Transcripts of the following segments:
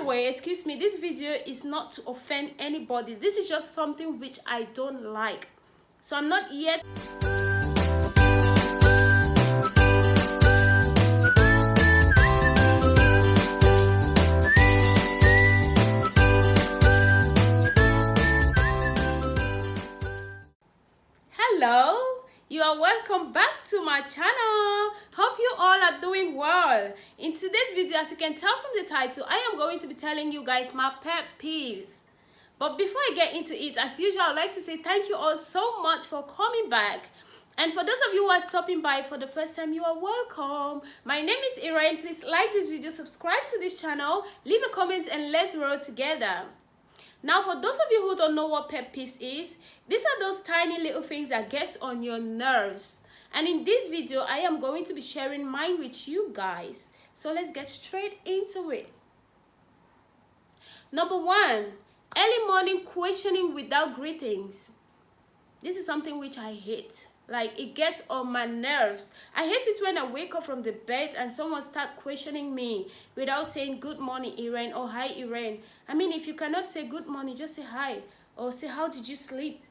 way, excuse me, this video is not to offend anybody. This is just something which I don't like. So I'm not yet. Hello, you are welcome back to my channel. Hope you all are doing well. In today's video, as you can tell from the title, I am going to be telling you guys my pet peeves. But before I get into it, as usual, I'd like to say thank you all so much for coming back. And for those of you who are stopping by for the first time, you are welcome. My name is Irene. Please like this video, subscribe to this channel, leave a comment, and let's roll together. Now, for those of you who don't know what pet peeves is, these are those tiny little things that get on your nerves. And in this video, I am going to be sharing mine with you guys. So let's get straight into it. Number one, early morning questioning without greetings. This is something which I hate. Like, it gets on my nerves. I hate it when I wake up from the bed and someone starts questioning me without saying good morning, Irene, or hi, Irene. I mean, if you cannot say good morning, just say hi, or say how did you sleep.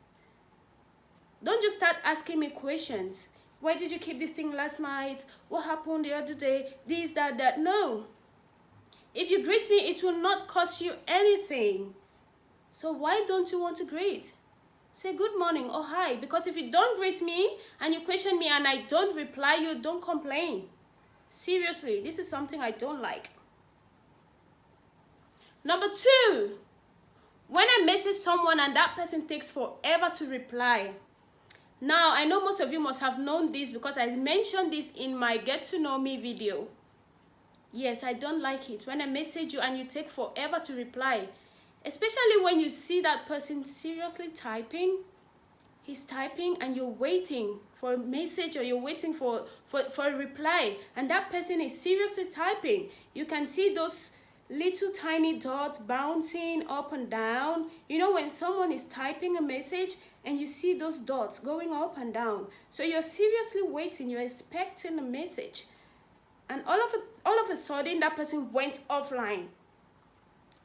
Don't just start asking me questions. Why did you keep this thing last night? What happened the other day? This, that. No. If you greet me, it will not cost you anything. So why don't you want to greet? Say good morning or hi, because if you don't greet me and you question me and I don't reply you, don't complain. Seriously, this is something I don't like. Number two, when I message someone and that person takes forever to reply. Now, I know most of you must have known this because I mentioned this in my Get to Know Me video. Yes, I don't like it when I message you and you take forever to reply. Especially when you see that person seriously typing. He's typing and you're waiting for a message or you're waiting for a reply. And that person is seriously typing. You can see those little tiny dots bouncing up and down. You know when someone is typing a message and you see those dots going up and down. So you're seriously waiting. You're expecting a message. And all of a sudden that person went offline.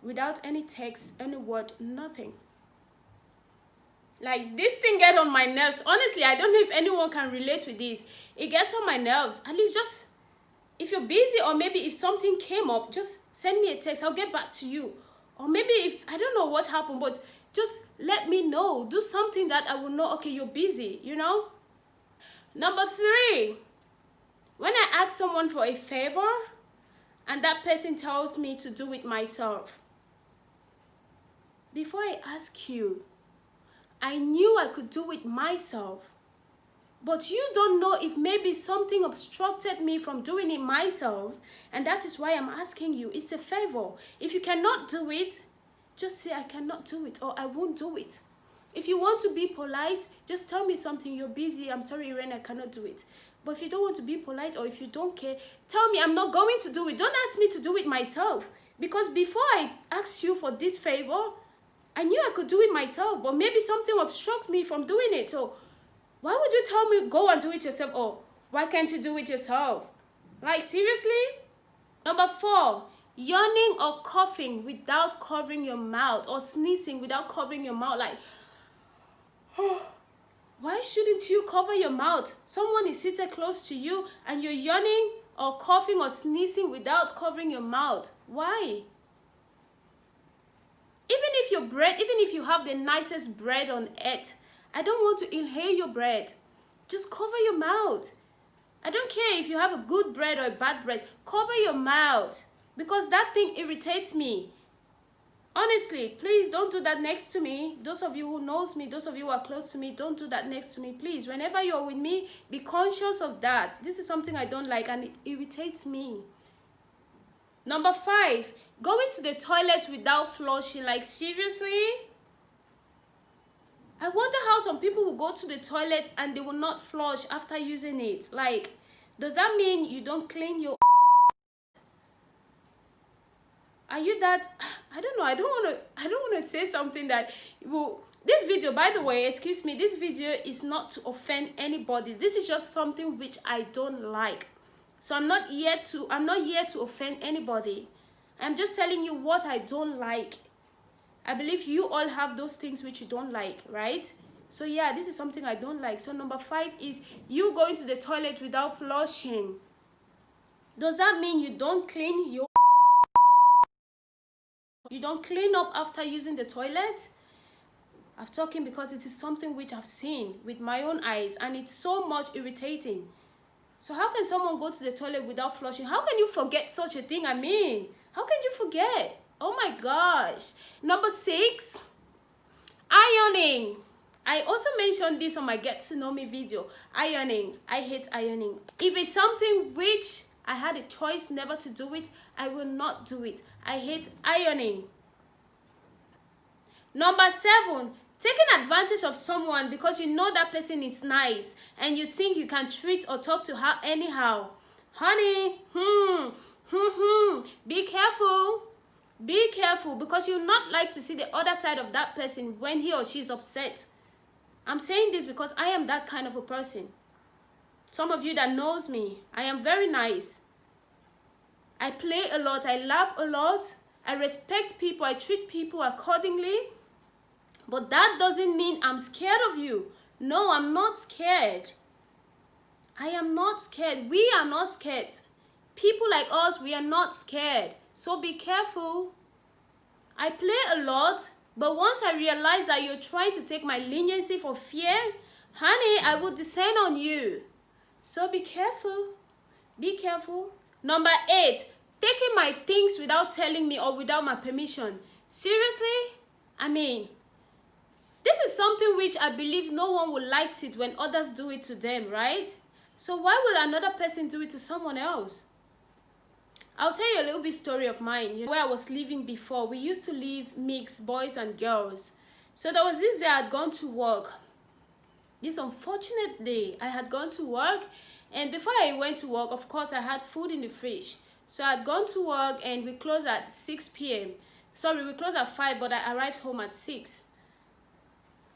Without any text, any word, nothing. Like, this thing gets on my nerves. Honestly, I don't know if anyone can relate with this. It gets on my nerves. At least just, if you're busy or maybe if something came up, just send me a text. I'll get back to you. Or maybe if, I don't know what happened, but just let me know. Do something that I will know, okay, you're busy, you know? Number three, when I ask someone for a favor and that person tells me to do it myself. Before I ask you, I knew I could do it myself. But you don't know if maybe something obstructed me from doing it myself. And that is why I'm asking you. It's a favor. If you cannot do it, just say I cannot do it or I won't do it. If you want to be polite, just tell me something. You're busy. I'm sorry, Irene, I cannot do it. But if you don't want to be polite or if you don't care, tell me I'm not going to do it. Don't ask me to do it myself. Because before I asked you for this favor, I knew I could do it myself, but maybe something obstructs me from doing it. So why would you tell me go and do it yourself? Or why can't you do it yourself? Like, seriously? Number four, yawning or coughing without covering your mouth, or sneezing without covering your mouth. Like, why shouldn't you cover your mouth? Someone is seated close to you and you're yawning or coughing or sneezing without covering your mouth. Why? Even if you have the nicest bread on earth, I don't want to inhale your bread. Just cover your mouth. I don't care if you have a good bread or a bad bread. Cover your mouth. Because that thing irritates me. Honestly, please don't do that next to me. Those of you who knows me, those of you who are close to me, don't do that next to me, please. Whenever you're with me, be conscious of that. This is something I don't like and it irritates me. Number five, going to the toilet without flushing. Like, seriously? I wonder how some people will go to the toilet and they will not flush after using it. Like, does that mean you don't clean your... Are you that... I don't know. I don't want to say something that will... This video, by the way, excuse me, this video is not to offend anybody. This is just something which I don't like. So I'm not here to offend anybody. I'm just telling you what I don't like. I believe you all have those things which you don't like, right? So yeah, this is something I don't like. So number 5 is you going to the toilet without flushing. Does that mean you don't clean your... You don't clean up after using the toilet? I'm talking because it is something which I've seen with my own eyes, and it's so much irritating. So how can someone go to the toilet without flushing? How can you forget such a thing? I mean, how can you forget? Oh my gosh. Number 6, ironing. I also mentioned this on my Get to Know Me video. Ironing. I hate ironing. If it's something which I had a choice never to do it, I will not do it. I hate ironing. Number 7, taking advantage of someone because you know that person is nice and you think you can treat or talk to her anyhow. Honey, be careful. Be careful, because you not like to see the other side of that person when he or she is upset. I'm saying this because I am that kind of a person. Some of you that knows me, I am very nice. I play a lot, I laugh a lot, I respect people, I treat people accordingly. But that doesn't mean I'm scared of you. No, I'm not scared. I am not scared. We are not scared. People like us, we are not scared. So be careful. I play a lot, but once I realize that you're trying to take my leniency for fear, honey, I will descend on you. So be careful. Be careful. Number 8, taking my things without telling me or without my permission. Seriously? I mean, this is something which I believe no one will like it when others do it to them, right? So why will another person do it to someone else? I'll tell you a little bit story of mine. You know, where I was living before, we used to live mixed boys and girls. So there was this day I had gone to work. This unfortunate day, I had gone to work, and before I went to work, of course, I had food in the fridge. So I had gone to work and we closed at 6 p.m. Sorry, we closed at 5, but I arrived home at 6.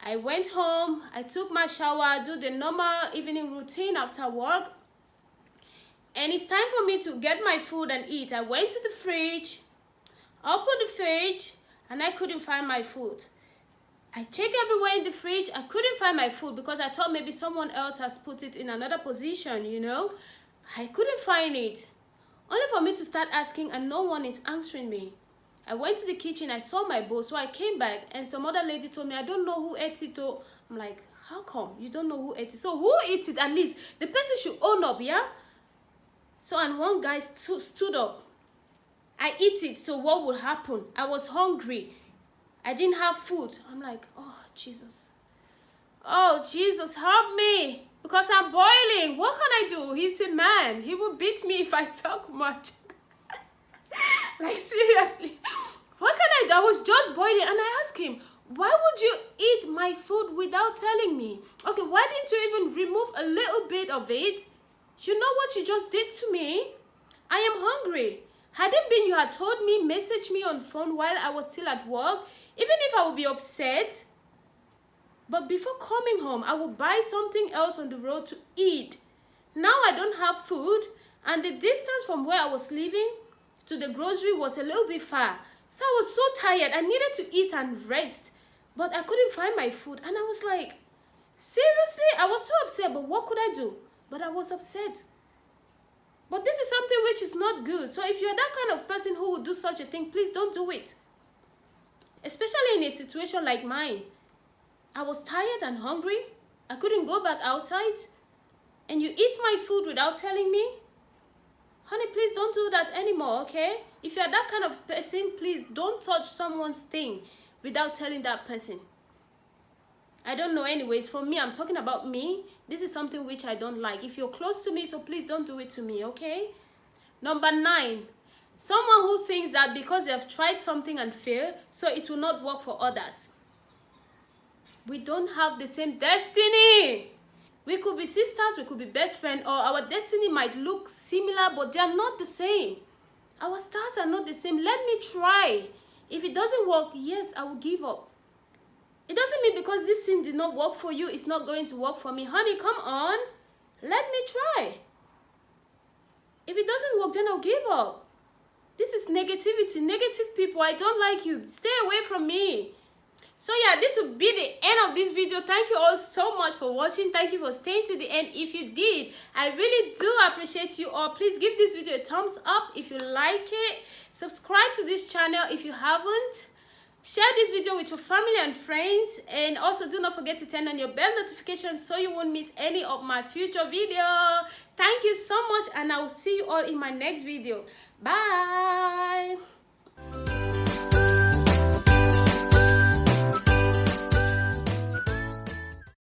I went home, I took my shower, do the normal evening routine after work. And it's time for me to get my food and eat. I went to the fridge, opened the fridge, and I couldn't find my food. I checked everywhere in the fridge. I couldn't find my food because I thought maybe someone else has put it in another position, you know. I couldn't find it. Only for me to start asking and no one is answering me. I went to the kitchen, I saw my bowl, so I came back and some other lady told me, I don't know who ate it. Oh. I'm like, how come? You don't know who ate it? So who ate it at least? The person should own up, yeah? So, and one guy stood up. I eat it, so what would happen? I was hungry. I didn't have food. I'm like, oh, Jesus. Oh, Jesus, help me. Because I'm boiling. What can I do? He's a man. He will beat me if I talk much. Like, seriously. What can I do? I was just boiling. And I asked him, why would you eat my food without telling me? Okay, why didn't you even remove a little bit of it? You know what you just did to me? I am hungry. Had it been you had told me, message me on phone while I was still at work, even if I would be upset, but before coming home, I would buy something else on the road to eat. Now I don't have food, and the distance from where I was living to the grocery was a little bit far. So I was so tired. I needed to eat and rest, but I couldn't find my food. And I was like, seriously? I was so upset, but what could I do? But I was upset. But this is something which is not good. So if you're that kind of person who would do such a thing, please don't do it. Especially in a situation like mine. I was tired and hungry. I couldn't go back outside. And you eat my food without telling me? Honey, please don't do that anymore, okay? If you're that kind of person, please don't touch someone's thing without telling that person. I don't know anyways. For me, I'm talking about me. This is something which I don't like. If you're close to me, so please don't do it to me, okay? Number 9. Someone who thinks that because they have tried something and failed, so it will not work for others. We don't have the same destiny. We could be sisters, we could be best friends, or our destiny might look similar, but they are not the same. Our stars are not the same. Let me try. If it doesn't work, yes, I will give up. It doesn't mean because this thing did not work for you, it's not going to work for me. Honey, come on. Let me try. If it doesn't work, then I'll give up. This is negativity, negative people. I don't like you. Stay away from me. So yeah, this will be the end of this video. Thank you all so much for watching. Thank you for staying to the end. If you did, I really do appreciate you all. Please give this video a thumbs up if you like it. Subscribe to this channel if you haven't. Share this video with your family and friends, and also do not forget to turn on your bell notifications so you won't miss any of my future videos. Thank you so much, and I will see you all in my next video. Bye.